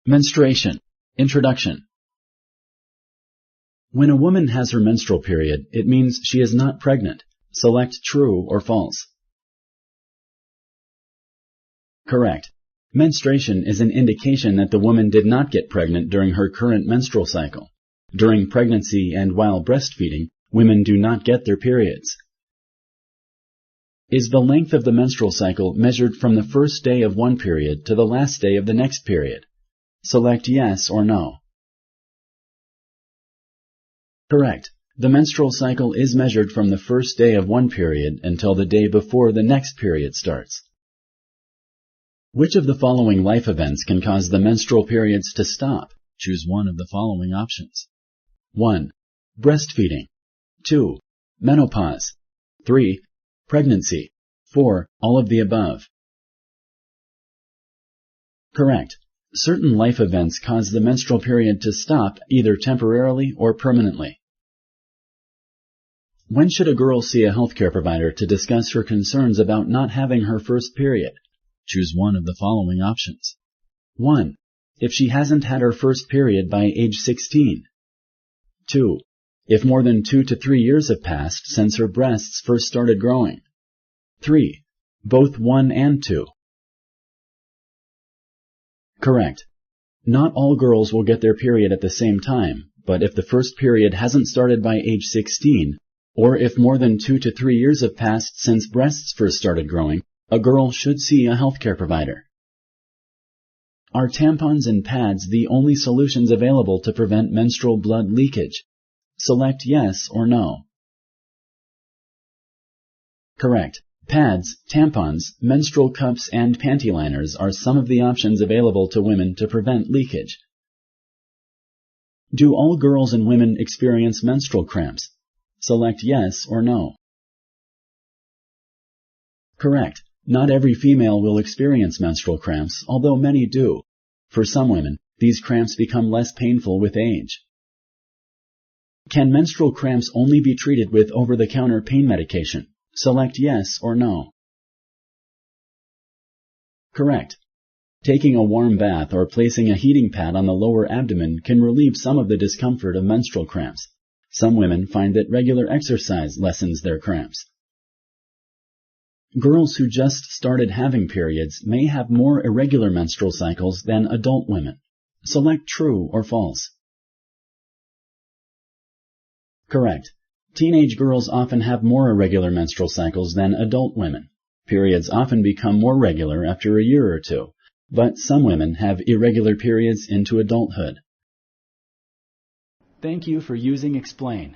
Menstruation. Introduction. When a woman has her menstrual period, it means she is not pregnant. Select true or false. Correct. Menstruation is an indication that the woman did not get pregnant during her current menstrual cycle. During pregnancy and while breastfeeding, women do not get their periods. Is the length of the menstrual cycle measured from the first day of one period to the last day of the next period? Select yes or no. Correct. The menstrual cycle is measured from the first day of one period until the day before the next period starts. Which of the following life events can cause the menstrual periods to stop? Choose one of the following options. 1. Breastfeeding. 2. Menopause. 3. Pregnancy. 4. All of the above. Correct. Certain life events cause the menstrual period to stop either temporarily or permanently. When should a girl see a healthcare provider to discuss her concerns about not having her first period? Choose one of the following options. 1. If she hasn't had her first period by age 16. 2. If more than 2 to 3 years have passed since her breasts first started growing. 3. Both 1 and 2. Correct. Not all girls will get their period at the same time, but if the first period hasn't started by age 16, or if more than 2 to 3 years have passed since breasts first started growing, a girl should see a healthcare provider. Are tampons and pads the only solutions available to prevent menstrual blood leakage? Select yes or no. Correct. Pads, tampons, menstrual cups, and panty liners are some of the options available to women to prevent leakage. Do all girls and women experience menstrual cramps? Select yes or no. Correct. Not every female will experience menstrual cramps, although many do. For some women, these cramps become less painful with age. Can menstrual cramps only be treated with over-the-counter pain medication? Select yes or no. Correct. Taking a warm bath or placing a heating pad on the lower abdomen can relieve some of the discomfort of menstrual cramps. Some women find that regular exercise lessens their cramps. Girls who just started having periods may have more irregular menstrual cycles than adult women. Select true or false. Correct. Teenage girls often have more irregular menstrual cycles than adult women. Periods often become more regular after a year or two, but some women have irregular periods into adulthood. Thank you for using Explain.